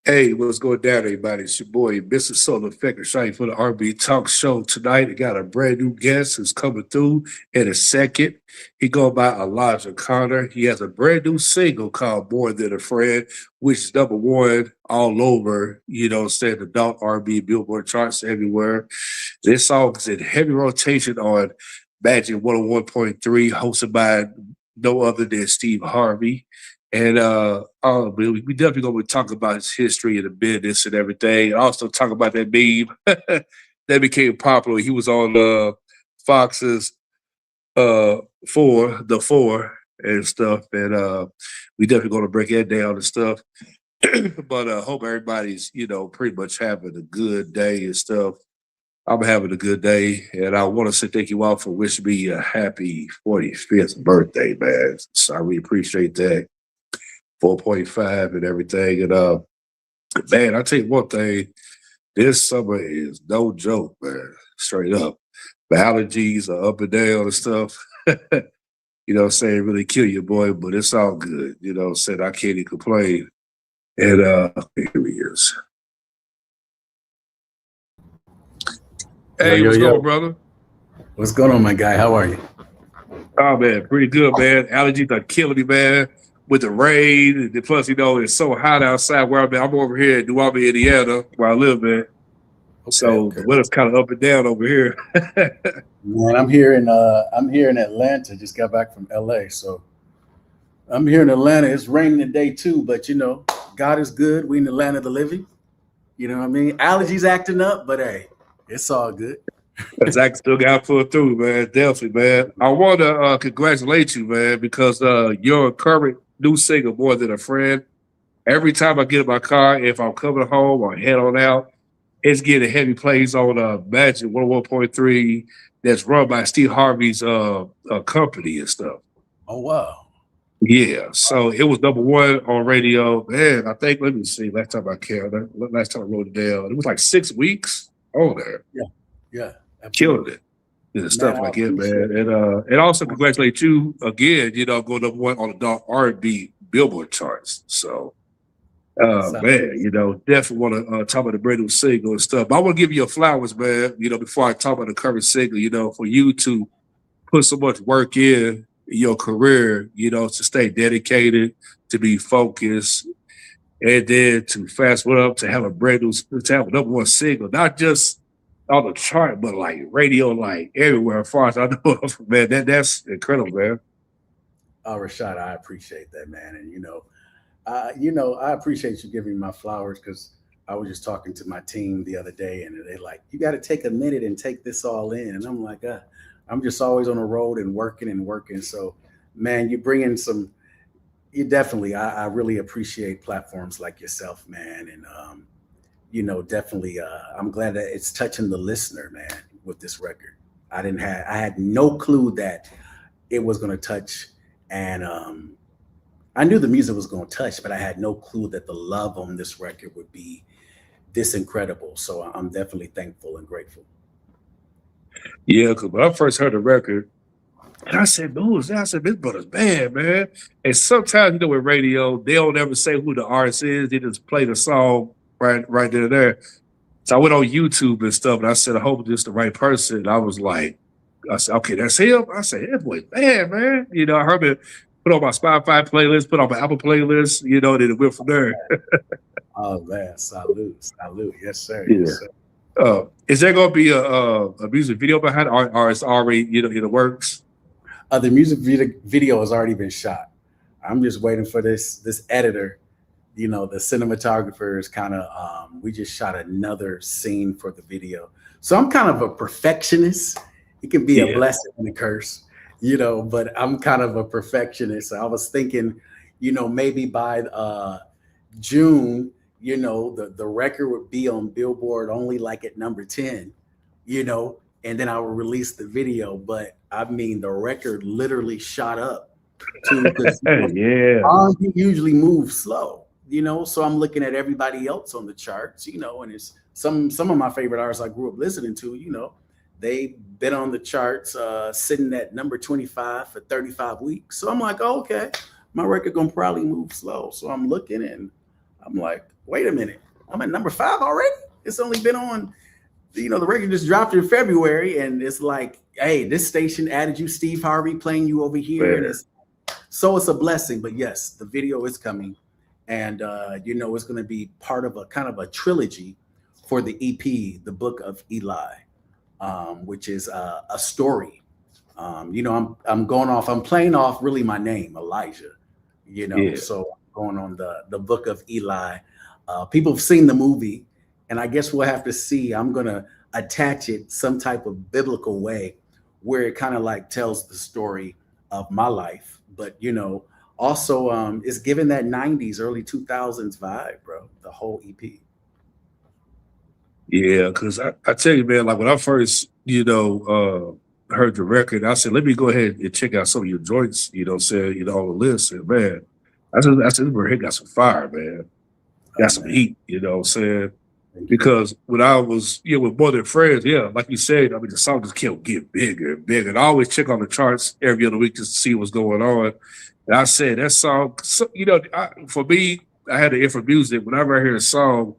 Hey, what's going down, everybody? It's your boy, Mr. Soul Effector, shine for the R&B Talk Show tonight. I got a brand new guest who's coming through in a second. He go by Elijah Connor. He has a brand new single called "More Than a Friend," which is number one all over, saying adult R&B Billboard charts everywhere. This song is in heavy rotation on Magic 101.3, hosted by no other than Steve Harvey. And we definitely gonna be talking about his history and the business and everything. And also talk about that meme that became popular. He was on Fox's four and stuff. And we definitely gonna break that down and stuff. But hope everybody's, pretty much having a good day and stuff. I'm having a good day, and I want to say thank you all for wishing me a happy 45th birthday, man. So I really appreciate that. 4.5 and everything. And man, I tell you one thing, this summer is no joke, man. Straight up. The allergies are up and down and stuff. What I'm saying, really kill you, boy, but it's all good. What I'm saying, I can't even complain. And here he is. Yo, Hey, yo, what's yo. going, brother? What's going on, my guy? How are you? Oh man, pretty good, man. Allergies are killing me, man. With the rain, and plus, it's so hot outside where I'm at. I'm over here in New Orleans, Indiana, where I live, man. So the weather's kind of up and down over here. Man, I'm here in Atlanta. Just got back from LA, so I'm here in Atlanta. It's raining today too, but God is good. We in the land of the living. You know what I mean? Allergies acting up, but hey, it's all good. Zach still got to pull through, man. Definitely, man. I want to congratulate you, man, because your current new single, "More Than a Friend," every time I get in my car, if I'm coming home or head on out, it's getting heavy plays on Magic 101.3 that's run by Steve Harvey's company and stuff. Oh wow. Yeah, so it was number one on radio. Man, I think, let me see, last time I wrote it down, it was like 6 weeks on there. Yeah, yeah, Killing absolutely. it. And Man, stuff I like it, appreciate man. And also congratulate you again, going number one on the dark R&B Billboard charts. So it. man, definitely want to talk about the brand new single and stuff. But I want to give you your flowers, man, before I talk about the current single, for you to put so much work in your career, to stay dedicated, to be focused, and then to fast forward up to have a brand new, to have a number one single, not just on the chart, but like radio, like everywhere. As far as I know, man, that's incredible, man. Rashad, I appreciate that, man. And I appreciate you giving me my flowers because I was just talking to my team the other day, and they're like, "You got to take a minute and take this all in." And I'm like, I'm just always on the road and working and working. So, man, you bring in some. You definitely, I really appreciate platforms like yourself, man, and definitely, I'm glad that it's touching the listener, man, with this record. I had no clue that it was going to touch, and I knew the music was going to touch, but I had no clue that the love on this record would be this incredible. So I'm definitely thankful and grateful. Yeah, because when I first heard the record, and I said, "Who's that?" I said, "This brother's bad, man." And sometimes, with radio, they don't ever say who the artist is. They just play the song right there. So I went on YouTube and stuff, and I said, "I hope this is the right person." And I said, "Okay, that's him." I said, "That boy's bad, man." I heard it put on my Spotify playlist, put on my Apple playlist, then it went from there. Oh man, salute, salute. Yes, sir. Yeah. Yes, sir. Is there going to be a music video behind it, or it's already, in the works? The music video has already been shot. I'm just waiting for this editor. The cinematographer is kind of. We just shot another scene for the video, so I'm kind of a perfectionist. It can be a Yeah. blessing and a curse, But I'm kind of a perfectionist. I was thinking, maybe by June, the record would be on Billboard only like at number 10, and then I will release the video. But I mean, the record literally shot up to because Yeah. R&B usually moves slow, So I'm looking at everybody else on the charts, and it's some of my favorite artists I grew up listening to, they've been on the charts, sitting at number 25 for 35 weeks. So I'm like, oh, okay, my record gonna probably move slow. So I'm looking and I'm like, wait a minute, I'm at number 5 already. It's only been on, the record just dropped in February, and it's like, hey, this station added you, Steve Harvey, playing you over here, and Man. it's a blessing. But yes, the video is coming, and it's going to be part of a kind of a trilogy for the EP, the Book of Eli, which is a story. I'm going off. I'm playing off really my name, Elijah. Yeah. So I'm going on the Book of Eli. People have seen the movie, and I guess we'll have to see. I'm gonna attach it some type of biblical way, where it kind of like tells the story of my life, but also it's given that 90s, early 2000s vibe, bro. The whole EP. Yeah, because I tell you, man, like when I first, heard the record, I said, let me go ahead and check out some of your joints, saying, on the list. And man, I said, this here got some fire, man. Got some Man. heat, what I'm saying? Because when I was, with More Than Friends, yeah, like you said, I mean, the song just kept getting bigger and bigger. And I always check on the charts every other week just to see what's going on. And I said, that song, so, for me, I had to ear for music. Whenever I hear a song,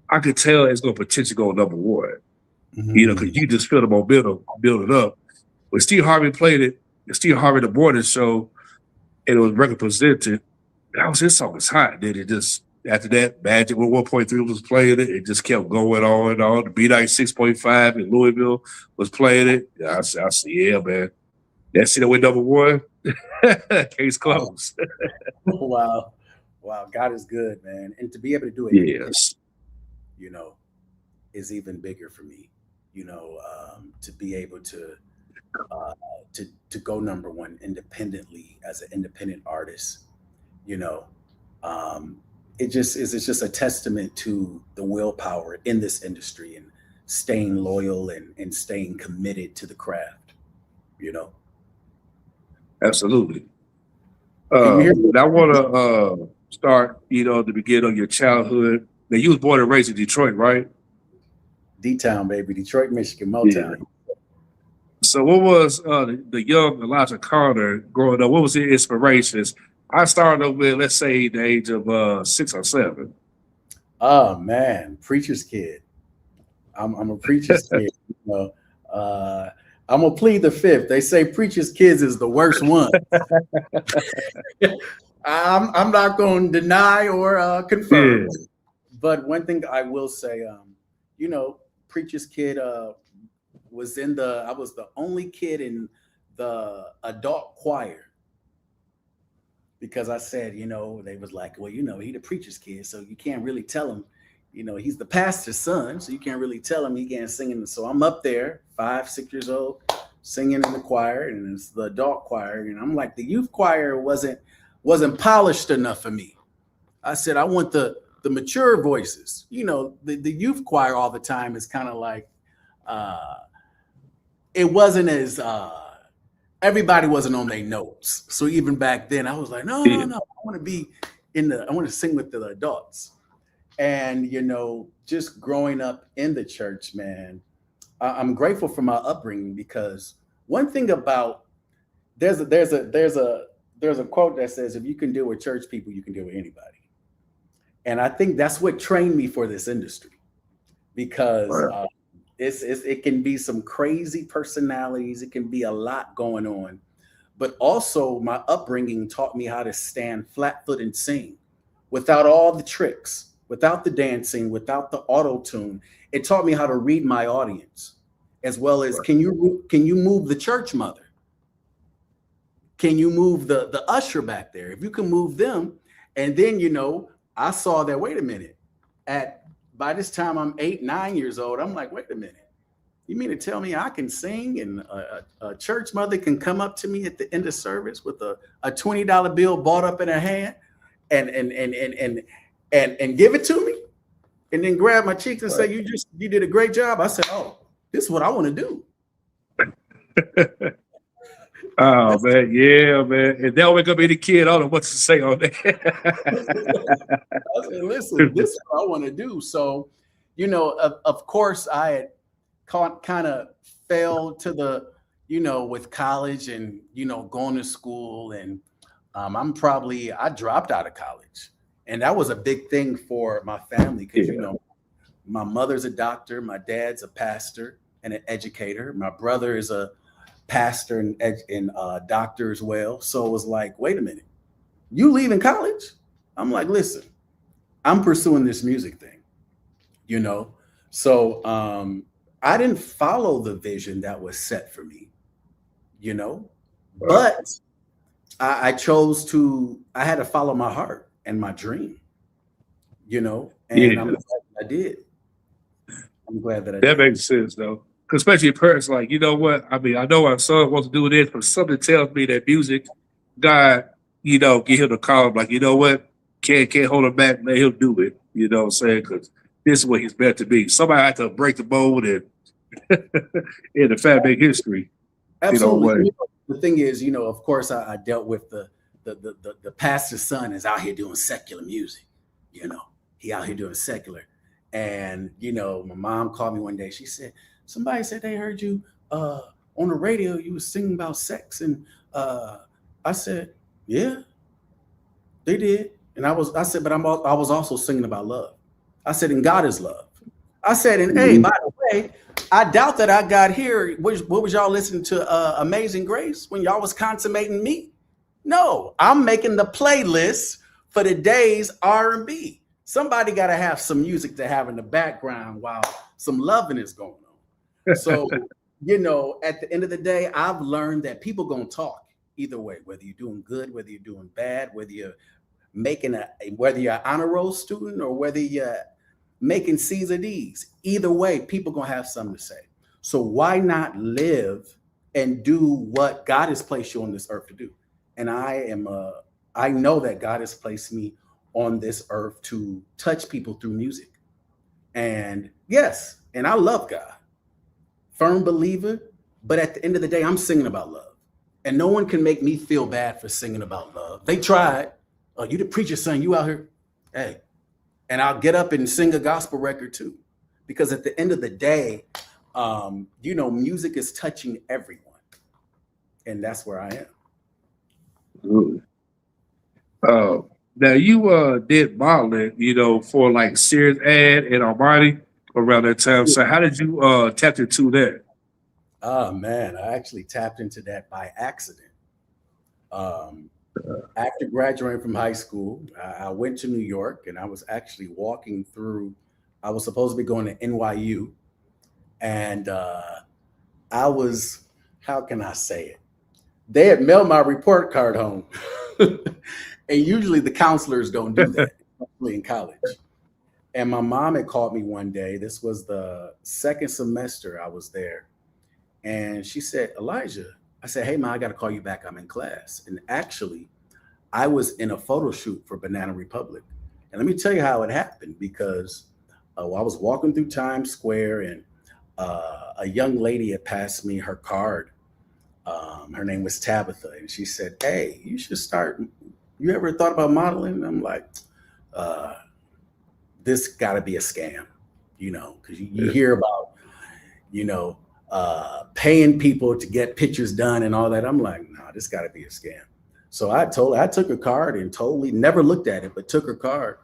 I could tell it's going to potentially go #1, because you just feel the momentum building up. When Steve Harvey played it, Steve Harvey the morning show, and it was record presented, that was his song was hot. Then it just, after that, Magic with 1.3 was playing it. It just kept going on and on. The B-96.5 in Louisville was playing it. I said, yeah, man. That's it, went #1. Case closed. Wow. God is good, man. And to be able to do it, Yes. is even bigger for me. To be able to go #1 independently as an independent artist. It's just a testament to the willpower in this industry and staying loyal and staying committed to the craft. Absolutely. Can you hear me? I want to start, the beginning of your childhood. Now, you was born and raised in Detroit, right? D-Town, baby. Detroit, Michigan, Motown. Yeah. So what was the young Elijah Carter growing up? What was his inspirations? I started off with, let's say, the age of 6 or 7. Oh man, preacher's kid. I'm a preacher's kid. I'm gonna plead the fifth. They say preacher's kids is the worst one. I'm not going to deny or confirm. Yeah. But one thing I will say, preacher's kid I was the only kid in the adult choir. Because I said, they was like, well, he the preacher's kid, so you can't really tell him, he's the pastor's son, so you can't really tell him he can't sing. So I'm up there, 5, 6 years old, singing in the choir, and it's the adult choir, and I'm like, the youth choir wasn't polished enough for me. I said, I want the mature voices. The youth choir all the time is kind of like, it wasn't as everybody wasn't on their notes. So even back then, I was like, no, I want to sing with the adults. And, just growing up in the church, man, I'm grateful for my upbringing, because one thing about, there's a quote that says, if you can deal with church people, you can deal with anybody. And I think that's what trained me for this industry, because it can be some crazy personalities. It can be a lot going on, but also my upbringing taught me how to stand flat-foot and sing without all the tricks, without the dancing, without the auto-tune. It taught me how to read my audience, as well as, can you move the church mother? Can you move the usher back there? If you can move them, and then, I saw that, wait a minute, by this time I'm 8, 9 years old, I'm like, wait a minute. You mean to tell me I can sing, and a church mother can come up to me at the end of service with a $20 bill balled up in her hand and give it to me, and then grab my cheeks and say, you did a great job. I said, oh, this is what I want to do. Oh man, yeah, man. And they'll wake up any kid, I don't know what to say on that. I said, listen, this is what I want to do. So, of course, I had kind of fell to the, with college and, going to school. And I dropped out of college. And that was a big thing for my family because, my mother's a doctor, my dad's a pastor and an educator. My brother is a pastor and doctor as well. So it was like, wait a minute, you leaving college? I'm like, listen, I'm pursuing this music thing, So I didn't follow the vision that was set for me, but I chose to, I had to follow my heart and my dream, and I'm glad I did. I'm glad that I That did. makes sense though. 'Cause especially parents like, you know what? I mean, I know our son wants to do this, but something tells me that music, God, give him the call, like, you know what? Can't hold him back, let him do it. You know what I'm saying? Because this is what he's meant to be. Somebody had to break the mold and in the family history. Absolutely. Way. The thing is, of course, I dealt with the pastor's son is out here doing secular music. He out here doing secular. And, my mom called me one day. She said, somebody said they heard you on the radio. You was singing about sex. And I said, yeah, they did. And I said, but I was also singing about love. I said, and God is love. I said, and hey, by the way, I doubt that I got here. What was y'all listening to Amazing Grace when y'all was consummating me? No, I'm making the playlist for the day's R&B. Somebody got to have some music to have in the background while some loving is going on. So, at the end of the day, I've learned that people going to talk either way, whether you're doing good, whether you're doing bad, whether you're whether you're an honor roll student or whether you're making C's or D's. Either way, people going to have something to say. So why not live and do what God has placed you on this earth to do? And I know that God has placed me on this earth to touch people through music. And yes, and I love God, firm believer, but at the end of the day, I'm singing about love. And no one can make me feel bad for singing about love. They tried. Oh, you the preacher's son, you out here. Hey, and I'll get up and sing a gospel record too. Because at the end of the day, music is touching everyone. And that's where I am. Now you did modeling, for like Sears ad and Armani around that time. So how did you tap into that? Oh man, I actually tapped into that by accident. After graduating from high school, I went to New York and I was actually walking through, I was supposed to be going to NYU. And I was, how can I say it? They had mailed my report card home. And usually the counselors don't do that, especially in college. And my mom had called me one day. This was the second semester I was there. And she said, Elijah, I said, hey, Ma, I got to call you back. I'm in class. And actually, I was in a photo shoot for Banana Republic. And let me tell you how it happened, because I was walking through Times Square and a young lady had passed me her card. Her name was Tabitha. And she said, hey, you should start. You ever thought about modeling? And I'm like, this got to be a scam, because you hear about, paying people to get pictures done and all that. I'm like, no, this got to be a scam. So I took her card and totally never looked at it, but took her card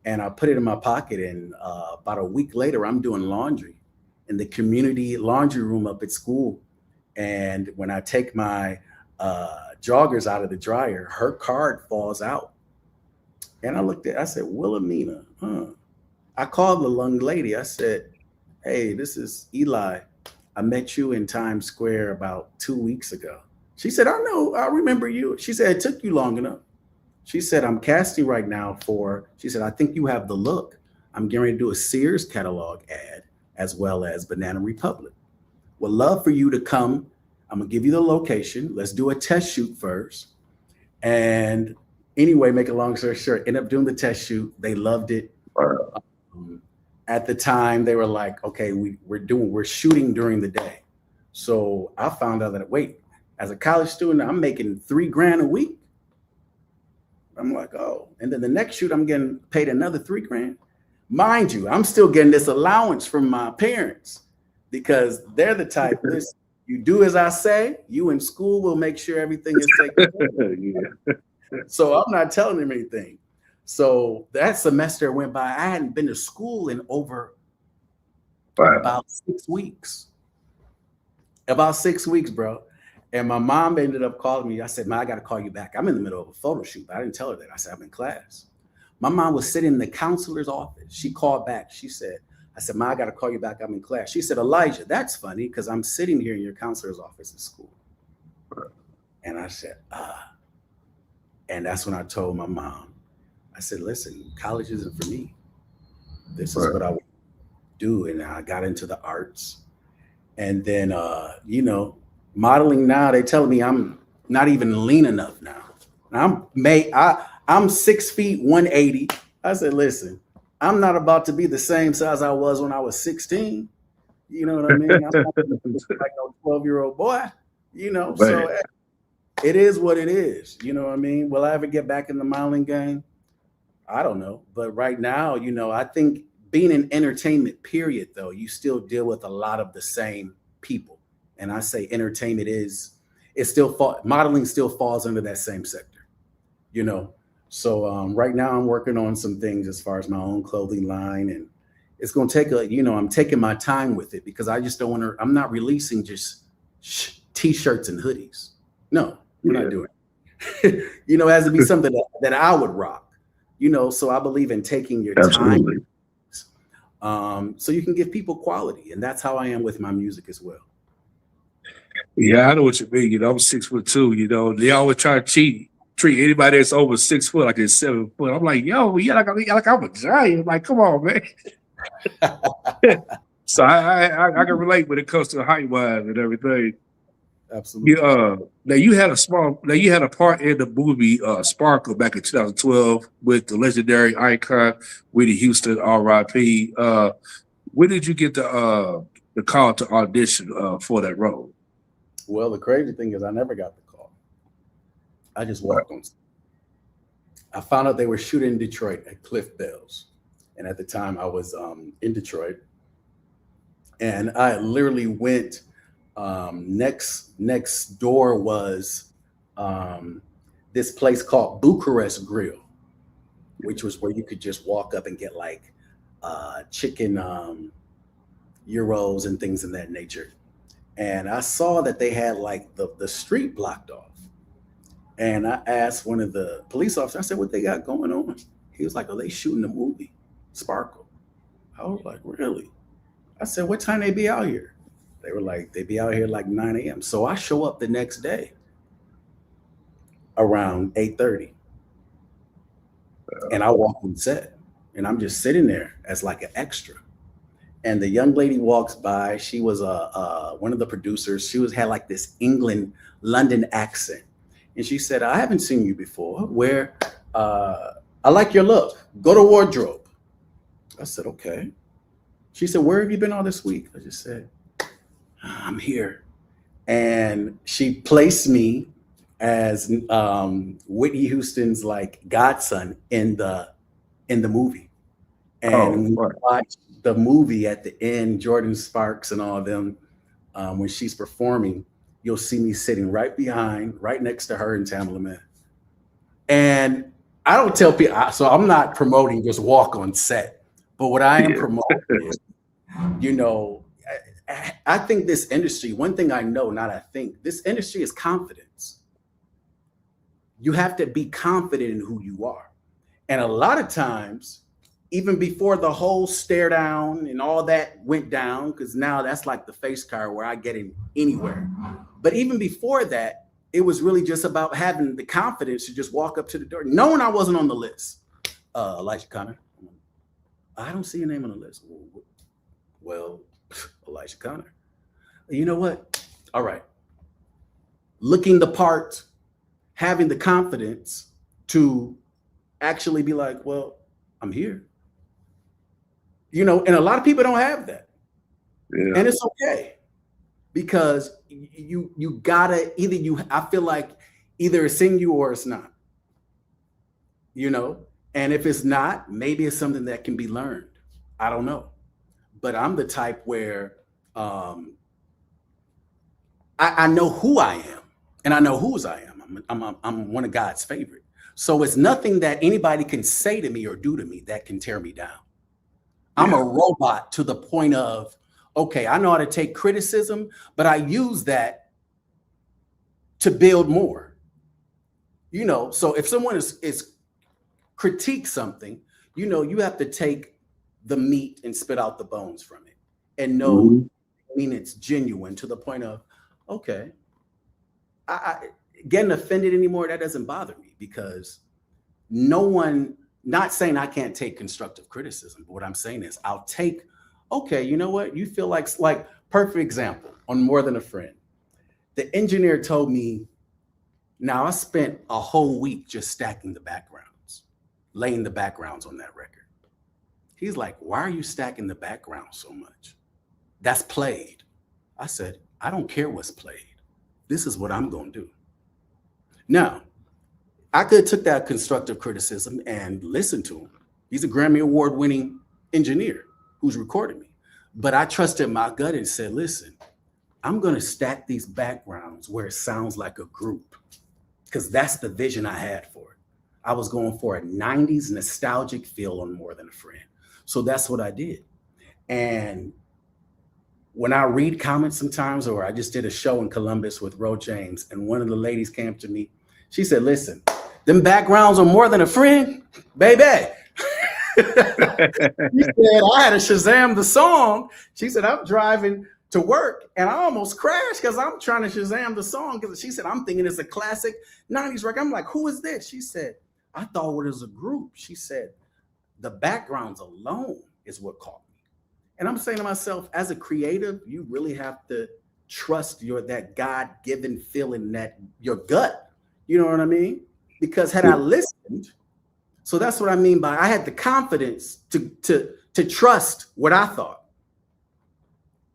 and I put it in my pocket. And about a week later, I'm doing laundry in the community laundry room up at school. And when I take my joggers out of the dryer, her card falls out. And I said, Wilhelmina, I called the young lady. I said, hey, this is Eli. I met you in Times Square about 2 weeks ago. She said, I know, I remember you. She said, it took you long enough. She said, I'm casting right now she said, I think you have the look. I'm getting ready to do a Sears catalog ad as well as Banana Republic. Would love for you to come. I'm gonna give you the location. Let's do a test shoot first. And anyway, make a long story short, end up doing the test shoot. They loved it. At the time, they were like, okay, we're shooting during the day. So I found out that, wait, as a college student, I'm making $3,000 a week. I'm like, oh, and then the next shoot, I'm getting paid another $3,000. Mind you, I'm still getting this allowance from my parents because they're the type, listen, you do as I say, you in school will make sure everything is taken care of. So I'm not telling them anything. So that semester went by. I hadn't been to school in over Wow. about 6 weeks. About 6 weeks, bro. And my mom ended up calling me. I said, "Man, I got to call you back. I'm in the middle of a photo shoot." But I didn't tell her that. I said, "I'm in class." My mom was sitting in the counselor's office. She called back. She said, I said, "Ma, I got to call you back. I'm in class." She said, "Elijah, that's funny because I'm sitting here in your counselor's office at school." And I said, "Ah." And that's when I told my mom, I said, "Listen, college isn't for me. This is what I would do." And I got into the arts. And then, modeling now, they tell me I'm not even lean enough now. I'm 6 feet 180. I said, "Listen, I'm not about to be the same size I was when I was 16. You know what I mean? I'm not like no 12-year-old boy, Right. so it is what it is. You know what I mean? Will I ever get back in the modeling game? I don't know. But right now, I think being in entertainment, period, though, you still deal with a lot of the same people. And I say entertainment modeling still falls under that same sector, you know. So right now I'm working on some things as far as my own clothing line, and it's going to take I'm taking my time with it because I just don't want to. I'm not releasing just t-shirts and hoodies. No, we're not doing it. It has to be something that I would rock. So I believe in taking your Absolutely. time, so you can give people quality, and that's how I am with my music as well. Yeah, I know what you mean. I'm 6'2". They always try to treat anybody that's over 6 foot like they're 7 foot. I'm like, yo, yeah, like I'm a giant. Like, come on, man. So I can relate when it comes to height wise and everything. Absolutely. Now you had a part in the movie Sparkle back in 2012 with the legendary icon Whitney Houston, R.I.P. When did you get the call to audition for that role? Well, the crazy thing is I never got the call. I just walked on. I found out they were shooting in Detroit at Cliff Bell's. And at the time I was in Detroit. And I literally went, next door was this place called Bucharest Grill, which was where you could just walk up and get like chicken gyros and things of that nature. And I saw that they had like the street blocked off. And I asked one of the police officers, I said, "What they got going on?" He was like, "Oh, they shooting the movie, Sparkle." I was like, "Really?" I said, "What time they be out here?" They were like, "They be out here like 9 a.m. So I show up the next day around 8:30. And I walk on set. And I'm just sitting there as like an extra. And the young lady walks by. She was one of the producers. She had like this London accent. And she said, "I haven't seen you before. I like your look. Go to wardrobe." I said, "Okay." She said, "Where have you been all this week?" I just said, "I'm here." And she placed me as Whitney Houston's like godson in the movie. And we watched the movie at the end, Jordan Sparks and all of them, when she's performing, you'll see me sitting right next to her and Tamala Man. And I don't tell people, so I'm not promoting just walk on set, but what I am promoting is, I think this industry, one thing I know, this industry is confidence. You have to be confident in who you are. And a lot of times, even before the whole stare down and all that went down, because now that's like the face card where I get in anywhere. But even before that, it was really just about having the confidence to just walk up to the door, knowing I wasn't on the list. Elijah Connor, I don't see your name on the list. Well, Elijah Connor. You know what? All right. Looking the part, having the confidence to actually be like, well, I'm here. And a lot of people don't have that. Yeah. And it's okay. Because you gotta I feel like either it's in you or it's not. And if it's not, maybe it's something that can be learned. I don't know. But I'm the type where I know who I am and I know whose I am. I'm one of God's favorite. So it's nothing that anybody can say to me or do to me that can tear me down. I'm Yeah. a robot to the point of, okay, I know how to take criticism, but I use that to build more. You know, so if someone is critique something, you know, you have to take the meat and spit out the bones from it and know, Mhm. I mean, it's genuine to the point of, okay, I getting offended anymore, that doesn't bother me because no one, not saying I can't take constructive criticism, but what I'm saying is I'll take, okay, you know what? You feel like perfect example on More Than a Friend. The engineer told me, now I spent a whole week just stacking the backgrounds, laying the backgrounds on that record. He's like, why are you stacking the background so much? That's played. I said, I don't care what's played. This is what I'm going to do. Now, I could have took that constructive criticism and listened to him. He's a Grammy Award winning engineer who's recorded me. But I trusted my gut and said, listen, I'm going to stack these backgrounds where it sounds like a group because that's the vision I had for it. I was going for a 90s nostalgic feel on More Than a Friend. So that's what I did. And when I read comments sometimes, or I just did a show in Columbus with Ro James, and one of the ladies came to me, she said, listen, them backgrounds are More Than a Friend, baby. She said, I had to Shazam the song. She said, I'm driving to work and I almost crashed because I'm trying to Shazam the song. Because she said, I'm thinking it's a classic 90s record. I'm like, who is this? She said, I thought it was a group. She said, the backgrounds alone is what caught me. And I'm saying to myself, as a creative, you really have to trust that God-given feeling, that your gut. You know what I mean? Because had I listened, so that's what I mean by I had the confidence to trust what I thought.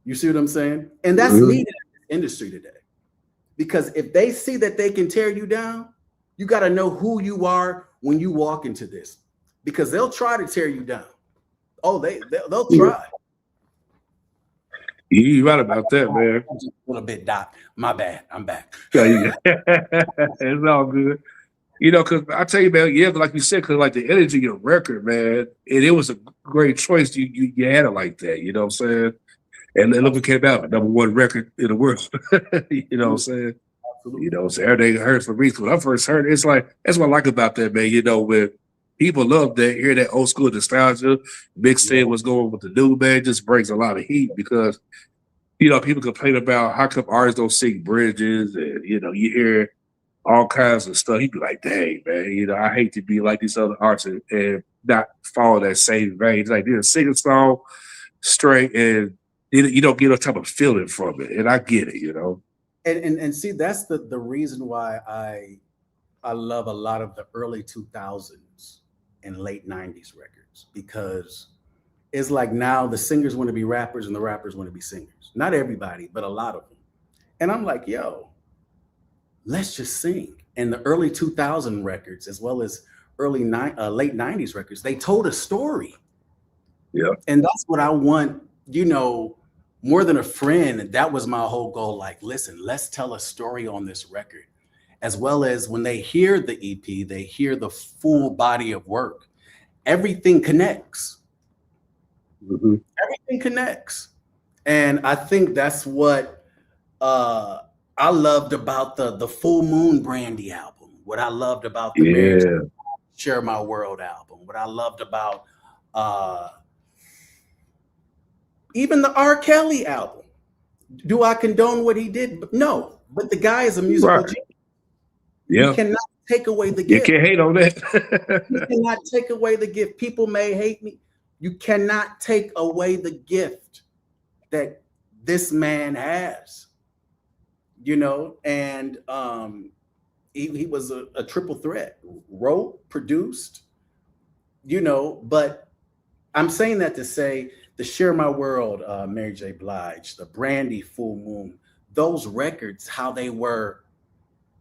You see what I'm saying? And that's needed in this industry today. Because if they see that they can tear you down, you got to know who you are when you walk into this. Because they'll try to tear you down. Oh, they'll try. You're right about that, man. A little bit, Doc. My bad. I'm back. It's all good. You know, because I tell you, man, yeah, like you said, because like the energy of your record, man, and it was a great choice. You had it like that, you know what I'm saying? And then look what came out, #1 record in the world. You know what I'm saying? Absolutely. You know, so everything heard from me. When I first heard it, it's like, that's what I like about that, man. You know, when people love that, hear that old school nostalgia, mixed in what's going with the new, man, just brings a lot of heat because, you know, people complain about how come artists don't sing bridges, and, you know, you hear all kinds of stuff. He'd be like, dang, man, you know, I hate to be like these other artists and not follow that same vein. It's like, they'll sing a song straight and you don't get a type of feeling from it. And I get it, you know. And see, that's the reason why I love a lot of the early 2000s and late 90s records, because it's like now the singers want to be rappers and the rappers want to be singers. Not everybody, but a lot of them. And I'm like, yo, let's just sing. And the early 2000 records, as well as late 90s records, they told a story. Yeah. And that's what I want, you know, More Than a Friend. That was my whole goal. Like, listen, let's tell a story on this record. As well as when they hear the EP, they hear the full body of work. Everything connects. Mm-hmm. Everything connects. And I think that's what I loved about the Full Moon Brandy album. What I loved about the Marriage Share My World album. What I loved about even the R. Kelly album. Do I condone what he did? No, but the guy is a musical genius. Yeah. You cannot take away the gift. You can't hate on that. You cannot take away the gift. People may hate me. You cannot take away the gift that this man has. You know, and he was a triple threat. Wrote, produced, you know, but I'm saying that to say the Share My World, Mary J. Blige, the Brandy, Full Moon, those records, how they were,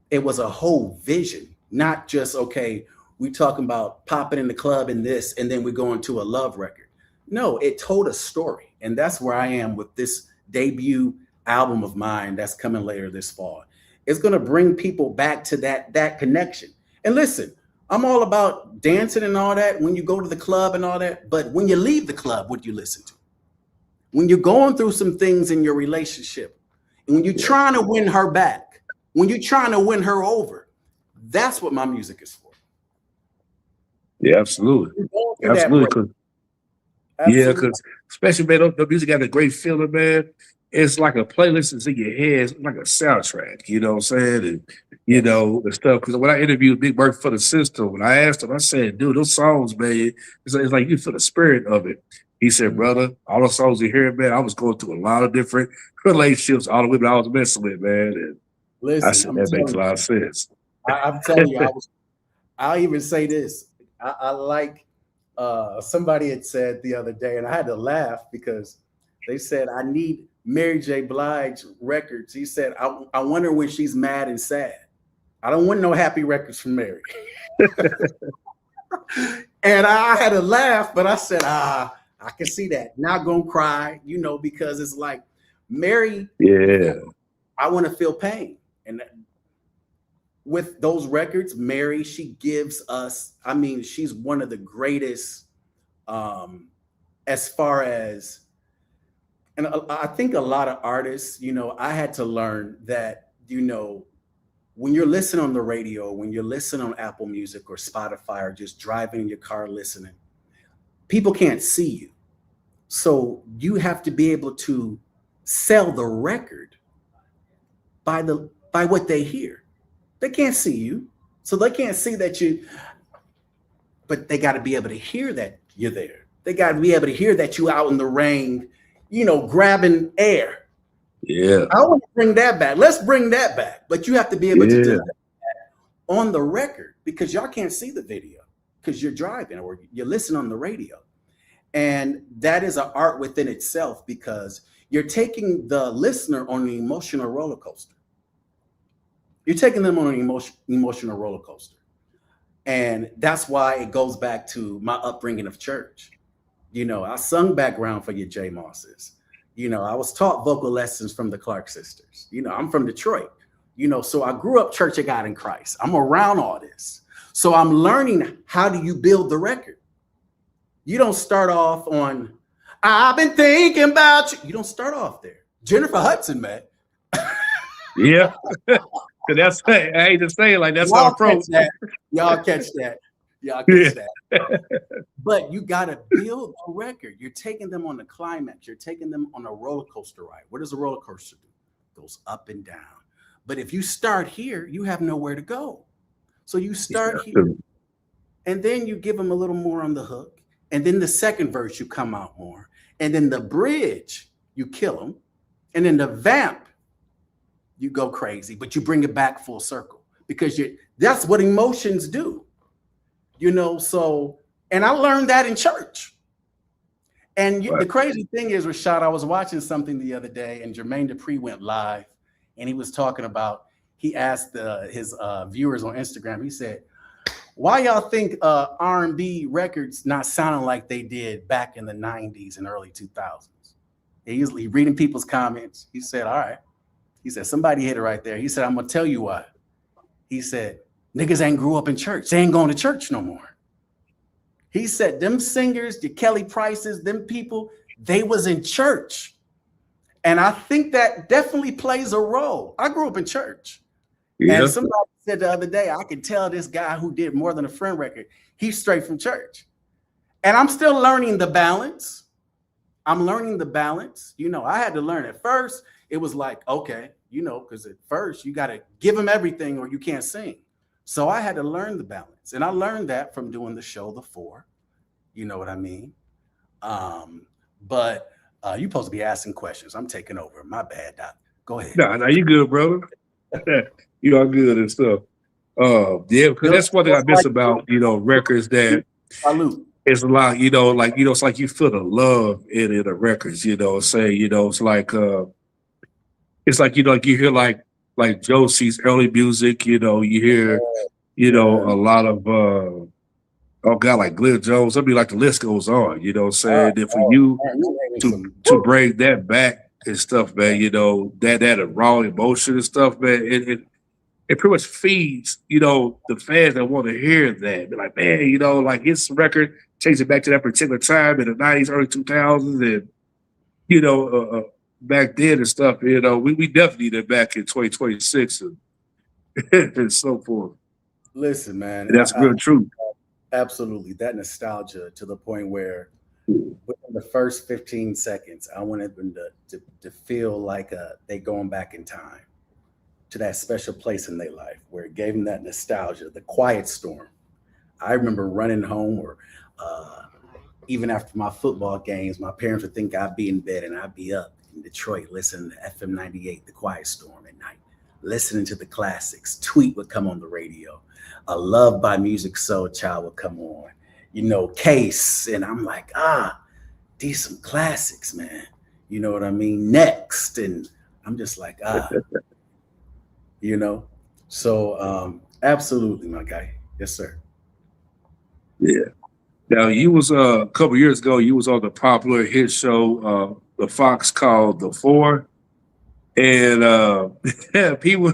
it was a whole vision, not just, okay, we talking about popping in the club and this, and then we go into a love record. No, it told a story. And that's where I am with this debut album of mine that's coming later this fall. It's going to bring people back to that connection. And listen, I'm all about dancing and all that when you go to the club and all that. But when you leave the club, what do you listen to? When you're going through some things in your relationship, and when you're trying to win her back, when you're trying to win her over, that's what my music is for. Yeah, absolutely. Absolutely. Yeah, because especially, man, the music got a great feeling, man. It's like a playlist that's in your head. It's like a soundtrack, you know what I'm saying? And, you know, the stuff. Because when I interviewed Big Bird for the System, when I asked him, I said, dude, those songs, man, it's like you feel the spirit of it. He said, brother, all the songs you hear, man, I was going through a lot of different relationships, all the women I was messing with, man. And listen, I said, that makes a lot of sense. I'm telling you, I'll even say this. I like somebody had said the other day, and I had to laugh because they said, I need Mary J. Blige records. He said, I wonder when she's mad and sad. I don't want no happy records from Mary. And I had to laugh, but I said, I can see that. Not gonna cry, you know, because it's like Mary, I want to feel pain. And with those records, Mary, she gives us, I mean, she's one of the greatest as far as, and I think a lot of artists, you know, I had to learn that, you know, when you're listening on the radio, when you're listening on Apple Music or Spotify or just driving in your car listening, people can't see you. So you have to be able to sell the record by what they hear. They can't see you, so they can't see that but they got to be able to hear that you're there. They got to be able to hear that you out in the rain, you know, grabbing air. Yeah. I want to bring that back. Let's bring that back. But you have to be able to do that on the record because y'all can't see the video because you're driving or you're listening on the radio. And that is an art within itself because you're taking the listener on an emotional roller coaster. You're taking them on an emotional roller coaster. And that's why it goes back to my upbringing of church. You know, I sung background for your J Mosses. You know, I was taught vocal lessons from the Clark sisters. You know, I'm from Detroit. You know, so I grew up Church of God in Christ. I'm around all this. So I'm learning how do you build the record. You don't start off on, I've been thinking about you. You don't start off there. Jennifer Hudson, man. Yeah. That's, I hate to say it, like that's our approach. Y'all catch that. Y'all catch that. But you got to build a record. You're taking them on the climax. You're taking them on a roller coaster ride. What does a roller coaster do? It goes up and down. But if you start here, you have nowhere to go. So you start here, and then you give them a little more on the hook. And then the second verse, you come out more. And then the bridge, you kill them. And then the vamp, you go crazy, but you bring it back full circle because that's what emotions do, you know? So, and I learned that in church. And the crazy thing is, Rashad, I was watching something the other day and Jermaine Dupri went live and he was talking about, he asked his viewers on Instagram, he said, why y'all think R&B records not sounding like they did back in the 90s and early 2000s? He's reading people's comments. He said, all right. He said, somebody hit it right there. He said, I'm going to tell you why. He said, niggas ain't grew up in church. They ain't going to church no more. He said, them singers, the Kelly Prices, them people, they was in church. And I think that definitely plays a role. I grew up in church. Yeah. And somebody said the other day, I could tell this guy who did More Than a Friend record, he's straight from church. And I'm still learning the balance. I'm learning the balance. You know, I had to learn at first. It was like, okay, you know, because at first you got to give them everything or you can't sing. So I had to learn the balance. And I learned that from doing the show, The Four. You know what I mean? But you're supposed to be asking questions. I'm taking over. My bad, Doc. Go ahead. No, you good, brother. You are good and stuff. Yeah, because that's one thing I miss about, you know, records that it's a lot, you know, like, you know, it's like you feel the love in the records, you know, say, you know, it's like, you know, like you hear like Josie's early music, you know, you hear, you know, a lot of, oh God, like Glenn Jones. I mean, like the list goes on, you know what I'm saying? And for you to bring that back and stuff, man, you know, that raw emotion and stuff, man, it pretty much feeds, the fans that want to hear that. They're like, man, like his record takes it back to that particular time in the 90s, early 2000s, and, back then and stuff, we definitely need it back in 2026 and, and so forth. Listen, man, And that's real truth. absolutely that nostalgia to the point where within the first 15 seconds, I wanted them to feel like they going back in time to that special place in their life where it gave them that nostalgia, the quiet storm. I remember running home or even after my football games, my parents would think I'd be in bed and I'd be up in Detroit listening to FM 98, the quiet storm at night, listening to the classics. Tweet would come on the radio. A Love by Music Soul Child would come on, Case. And I'm like, these some classics, man. You know what I mean? Next. And I'm just like, So absolutely, my guy. Yes, sir. Yeah. Now you was a couple years ago, you was on the popular hit show, the Fox called The Four. And people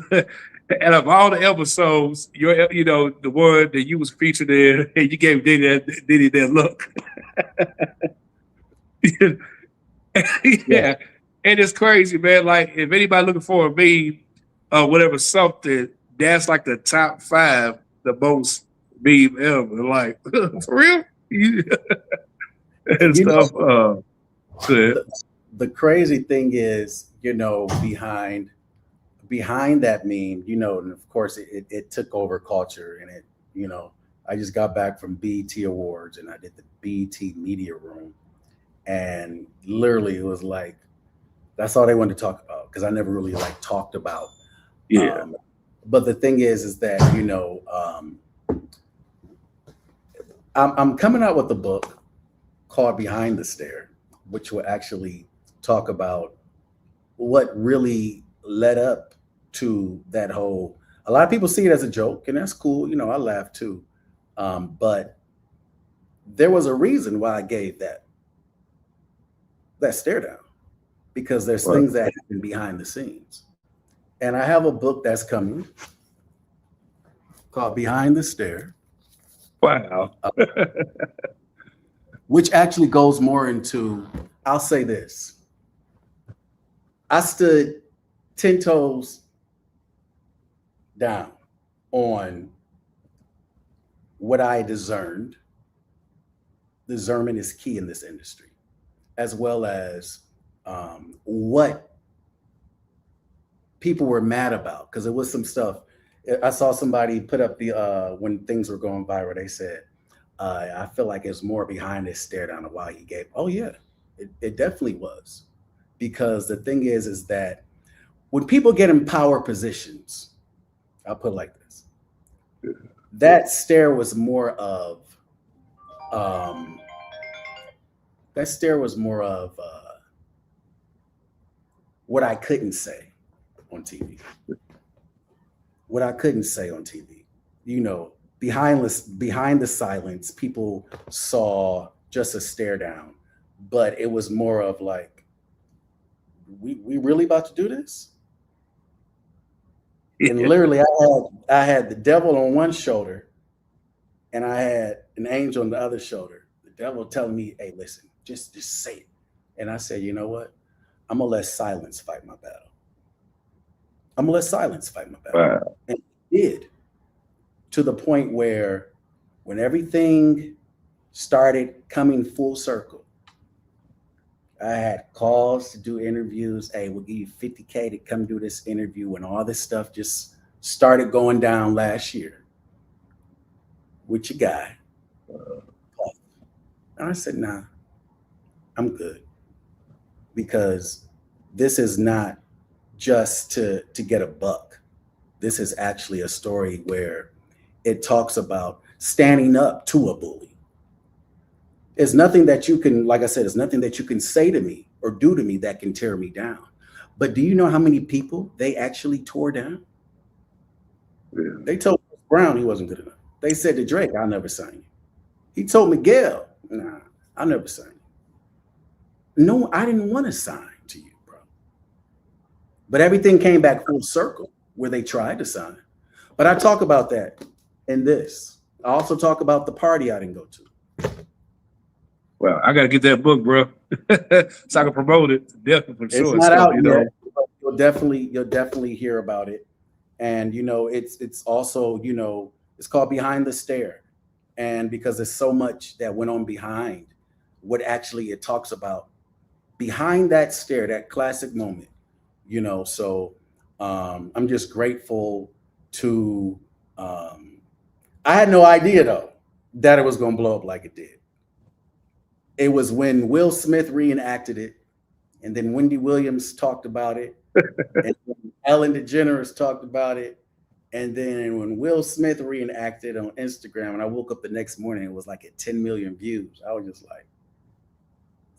out of all the episodes, the one that you was featured in, and you gave Diddy that look. Yeah. And it's crazy, man. Like if anybody looking for a meme, whatever something, that's like the top 5, the most meme ever. Like for real? And stuff. The crazy thing is, behind that meme, and of course it took over culture, and I just got back from BET Awards and I did the BET Media Room, and literally it was like that's all they wanted to talk about because I never really talked about. Yeah. But the thing is that I'm coming out with a book called Behind the Stare, which will actually talk about what really led up to that whole. A lot of people see it as a joke, and that's cool. I laugh too. But there was a reason why I gave that stare down, because there's things that happen behind the scenes. And I have a book that's coming called Behind the Stare. Wow. Which actually goes more into, I'll say this. I stood 10 toes down on what I discerned. Discernment is key in this industry, as well as what people were mad about, because it was some stuff. I saw somebody put up when things were going viral, they said, I feel like it's more behind this stare down of why he gave. Oh yeah, it definitely was. Because the thing is that when people get in power positions, I'll put it like this, that stare was more of, what I couldn't say on TV. What I couldn't say on TV. Behind the silence, people saw just a stare down, but it was more of like, we really about to do this? And literally I had the devil on one shoulder and I had an angel on the other shoulder. The devil telling me, hey, listen, just say it. And I said, you know what? I'm gonna let silence fight my battle. I'm gonna let silence fight my battle. Wow. And it did, to the point where when everything started coming full circle, I had calls to do interviews. Hey, we'll give you $50K to come do this interview, when all this stuff just started going down last year with your guy. And I said, nah, I'm good. Because this is not just to get a buck. This is actually a story where it talks about standing up to a bully. There's nothing that you can, like I said, there's nothing that you can say to me or do to me that can tear me down. But do you know how many people they actually tore down? Yeah. They told Brown he wasn't good enough. They said to Drake, I'll never sign you. He told Miguel, nah, I'll never sign you. No, I didn't want to sign to you, bro. But everything came back full circle where they tried to sign. But I talk about that in this. I also talk about the party I didn't go to. Well, I gotta get that book, bro, so I can promote it. Definitely for It's sure and not stuff. out yet, but you'll definitely hear about it. And it's also, it's called Behind the Stare. And because there's so much that went on behind what actually it talks about behind that stare, that classic moment, so I'm just grateful to I had no idea though that it was going to blow up like it did. It was when Will Smith reenacted it, and then Wendy Williams talked about it, and then Ellen DeGeneres talked about it, and then when Will Smith reenacted on Instagram, and I woke up the next morning, it was like at 10 million views. I was just like,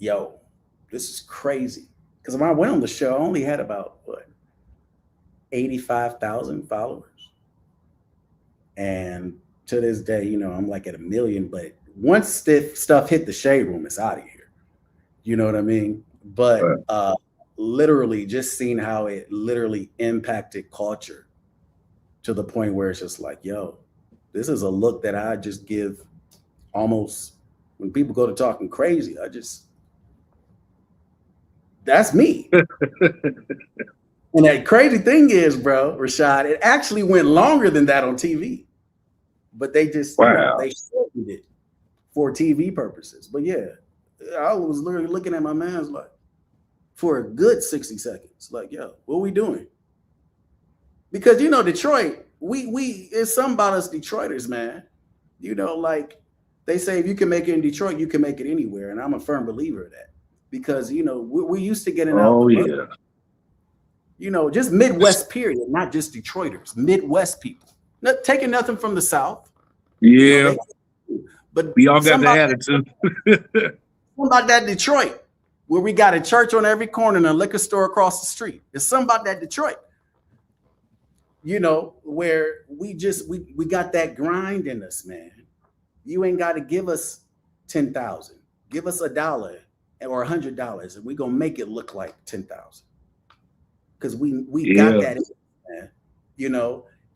yo, this is crazy. Because when I went on the show, I only had about 85,000 followers. And to this day, I'm like at 1 million, but once this stuff hit the shade room, it's out of here. You know what I mean? But literally just seeing how it literally impacted culture to the point where it's just like, yo, this is a look that I just give almost when people go to talking crazy. That's me. And that crazy thing is, bro, Rashad, it actually went longer than that on TV. But they just, they shortened it for TV purposes. But yeah, I was literally looking at my man's like, for a good 60 seconds, like, yo, what are we doing? Because, Detroit, we it's something about us Detroiters, man. Like they say, if you can make it in Detroit, you can make it anywhere. And I'm a firm believer of that. Because, we're used to getting out. Oh, yeah. Just Midwest period, not just Detroiters, Midwest people. Not taking nothing from the South. Yeah. But we all got the attitude. What about that Detroit, where we got a church on every corner and a liquor store across the street? It's something about that Detroit. Where we got that grind in us, man. You ain't got to give us 10,000. Give us $1 or $100, and we're gonna make it look like 10,000. Because we got that, man.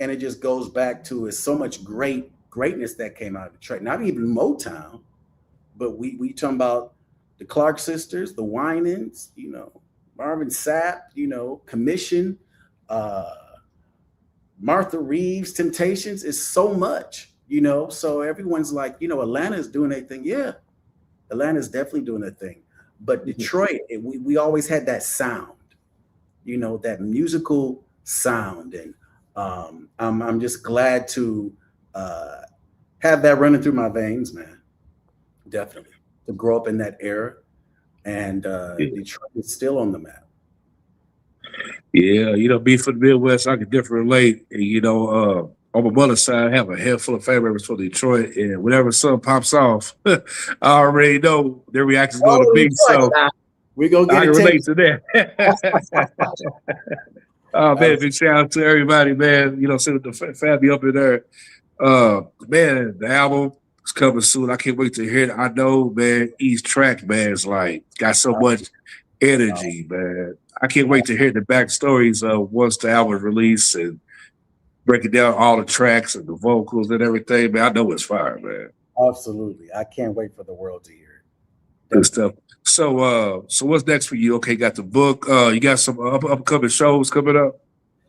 And it just goes back to it's so much greatness that came out of Detroit. Not even Motown, but we talking about the Clark sisters, the Winans, Marvin Sapp, Commission, Martha Reeves, Temptations. Is so much, So everyone's like, Atlanta's doing their thing. Yeah, Atlanta's definitely doing their thing. But Detroit, we always had that sound, that musical sound. And I'm just glad to have that running through my veins, man. Definitely. To grow up in that era. And Detroit is still on the map. Yeah, being from the Midwest, I can definitely relate. And, on my mother's side, I have a handful of family members from Detroit, and whenever something pops off, I already know their reaction is going to be. So we're going to get I can relate to that. Oh, man, big shout out to everybody, man. Send the family up in there. Man, the album is coming soon. I can't wait to hear it. I know, man, each track, man, is like got so much energy, man. I can't wait to hear the backstories of once the album is released and breaking down all the tracks and the vocals and everything, man. I know it's fire, man. Absolutely. I can't wait for the world to hear it. Good stuff. So what's next for you? Okay, got the book. You got some upcoming shows coming up?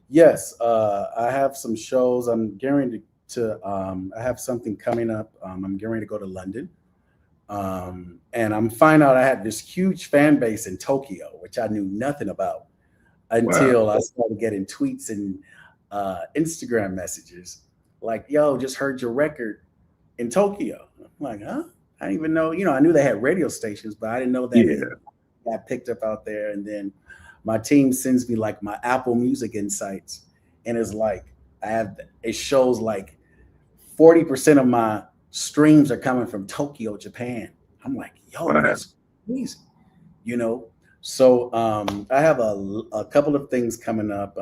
Yes, I have some shows. I'm getting to I have something coming up. I'm getting ready to go to London. And I'm finding out I had this huge fan base in Tokyo, which I knew nothing about until I started getting tweets and Instagram messages like, yo, just heard your record in Tokyo. I'm like, huh? I didn't even know, I knew they had radio stations, but I didn't know that it got picked up out there. And then my team sends me like my Apple Music insights. And it's like, it shows like 40% of my streams are coming from Tokyo, Japan. I'm like, yo, that's crazy, So I have a couple of things coming up.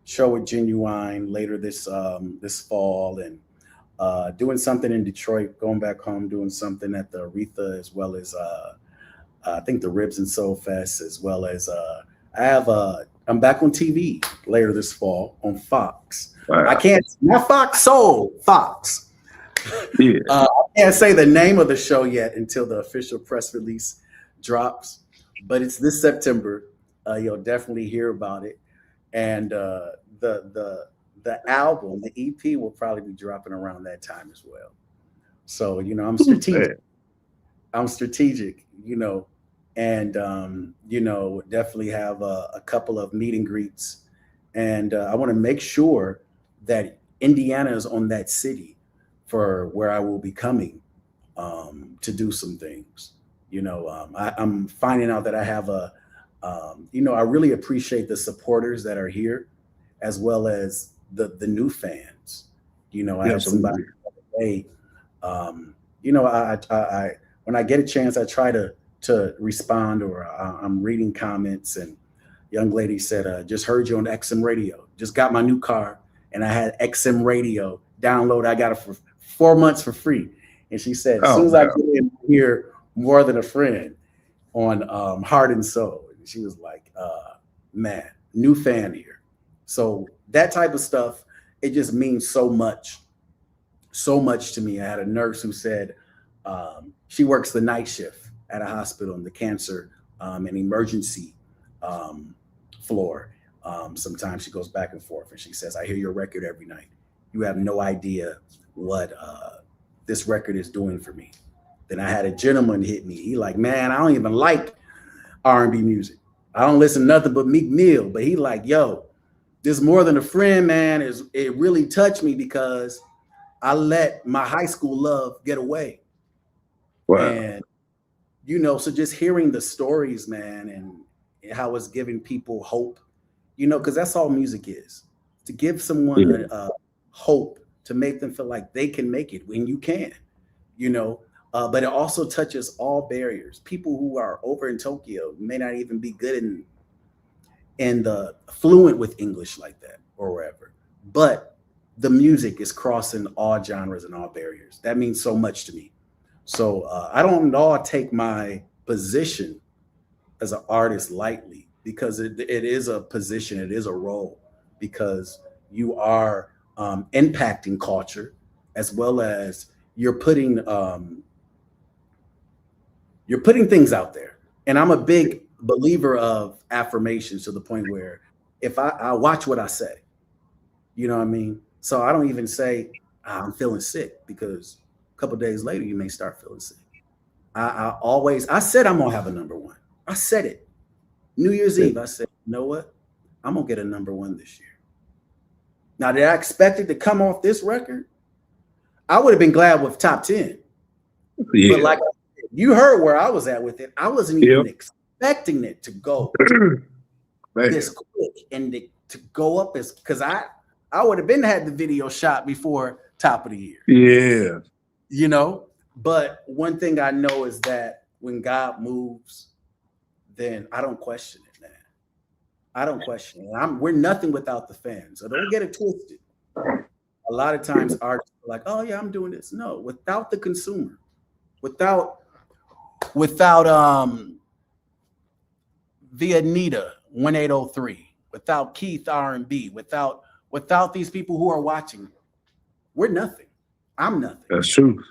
Show with Genuine later this fall, and doing something in Detroit, going back home, doing something at the Aretha, as well as I think the Ribs and Soul Fest, as well as I have I'm back on TV later this fall on Fox. Wow. I can't, not Fox Soul, Fox. Yeah. I can't say the name of the show yet until the official press release drops, but it's this September. You'll definitely hear about it, and the album, the EP, will probably be dropping around that time as well. So I'm strategic. Man. I'm strategic, and definitely have a couple of meet and greets, and I want to make sure that Indiana is on that city for where I will be coming to do some things. I'm finding out that I have I really appreciate the supporters that are here, as well as the new fans. I had somebody say, I when I get a chance, I try to respond, or I'm reading comments, and young lady said, just heard you on XM radio, just got my new car, and I had XM radio download. I got it for 4 months for free. And she said, as soon as I get in here, More Than a Friend on Heart and Soul, she was like, man, new fan here. So that type of stuff, it just means so much to me. I had a nurse who said she works the night shift at a hospital in the cancer and emergency floor. Sometimes she goes back and forth, and she says, I hear your record every night. You have no idea what this record is doing for me. Then I had a gentleman hit me. He like, man, I don't even like R&B music. I don't listen to nothing but Meek Mill. But he like, yo, this More Than a Friend, man, it really touched me because I let my high school love get away. Wow. And, so just hearing the stories, man, and how it's giving people hope, because that's all music is, to give someone hope, to make them feel like they can make it when you can, but it also touches all barriers. People who are over in Tokyo may not even be good in the fluent with English like that or wherever, but the music is crossing all genres and all barriers. That means so much to me. So I don't at all take my position as an artist lightly, because it is a position, it is a role, because you are impacting culture, as well as you're putting things out there. And I'm a big believer of affirmations, to the point where if I watch what I say, you know what I mean? So I don't even say I'm feeling sick, because a couple of days later you may start feeling sick. I said I'm gonna have a number one. I said it. New Year's Eve, I said, you know what? I'm gonna get a number one this year. Now, did I expect it to come off this record? I would have been glad with top 10. Yeah. But like you heard where I was at with it, I wasn't even expecting it to go this quick and to go up as, because I would have had the video shot before top of the year. Yeah. But one thing I know is that when God moves, then I don't question it, man. I don't question it. We're nothing without the fans. So don't get it twisted. A lot of times artists are like, oh yeah, I'm doing this. No, without the consumer, without the Anita 1803, without Keith R&B, without these people who are watching, we're nothing. I'm nothing. That's true.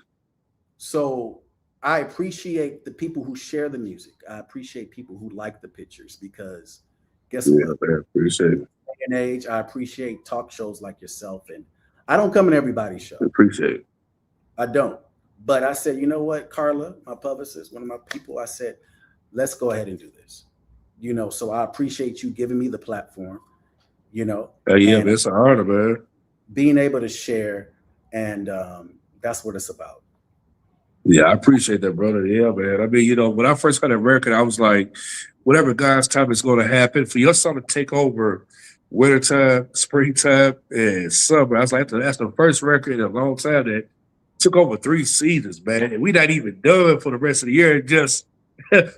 So I appreciate the people who share the music. I appreciate people who like the pictures, because guess what? I appreciate it. In age, I appreciate talk shows like yourself, and I don't come in everybody's show. I appreciate it. I don't. But I said, you know what, Carla, my publicist, one of my people, I said, let's go ahead and do this. So I appreciate you giving me the platform, Yeah, it's an honor, man. Being able to share, and that's what it's about. Yeah, I appreciate that, brother. Yeah, man. I mean, when I first got that record, I was like, whatever God's time is going to happen, for your song to take over wintertime, springtime, and summer. I was like, that's the first record in a long time that took over 3 seasons, man. And we're not even done for the rest of the year. Just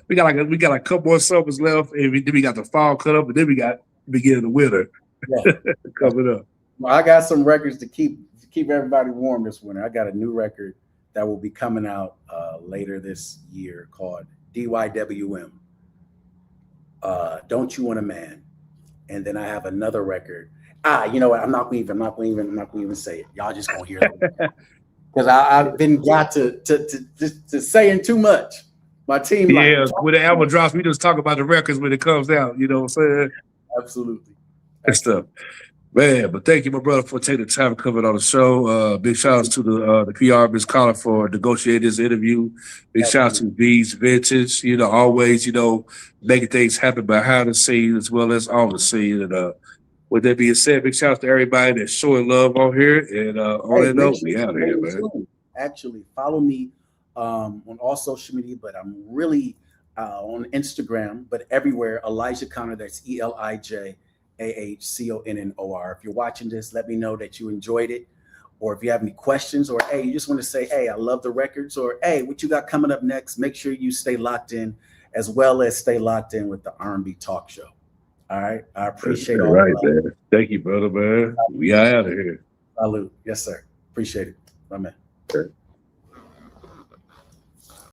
we got a couple more summers left, and then we got the fall cut up, and then we got the beginning of winter coming up. Well, I got some records to keep everybody warm this winter. I got a new record that will be coming out later this year called DYWM. Don't You Want a Man? and then I have another record. You know what? I'm not gonna even say it. Y'all just gonna hear it because I've been got to saying too much. My team, Yeah, when the album drops, we just talk about the records when it comes out. You know what I'm saying? Absolutely. Good stuff. Man, but thank you, my brother, for taking the time to come in on the show. Big shout outs to the PR Miss Carter for negotiating this interview. Big shout out to B's Vintage, always, making things happen behind the scenes as well as on the scene. And with that being said, big shout out to everybody that's showing love on here. And on that note, we out of here, man. Actually, follow me on all social media, but I'm really on Instagram, but everywhere, Elijah Connor, that's ELIJAHCONNOR. If you're watching this, let me know that you enjoyed it. Or if you have any questions, or hey, you just want to say, hey, I love the records, or hey, what you got coming up next, make sure you stay locked in, as well as stay locked in with the R&B Talk Show. All right. I appreciate all right, man. Thank you, brother, man. We are out of here. Salute. Yes, sir. Appreciate it. My man. Sure.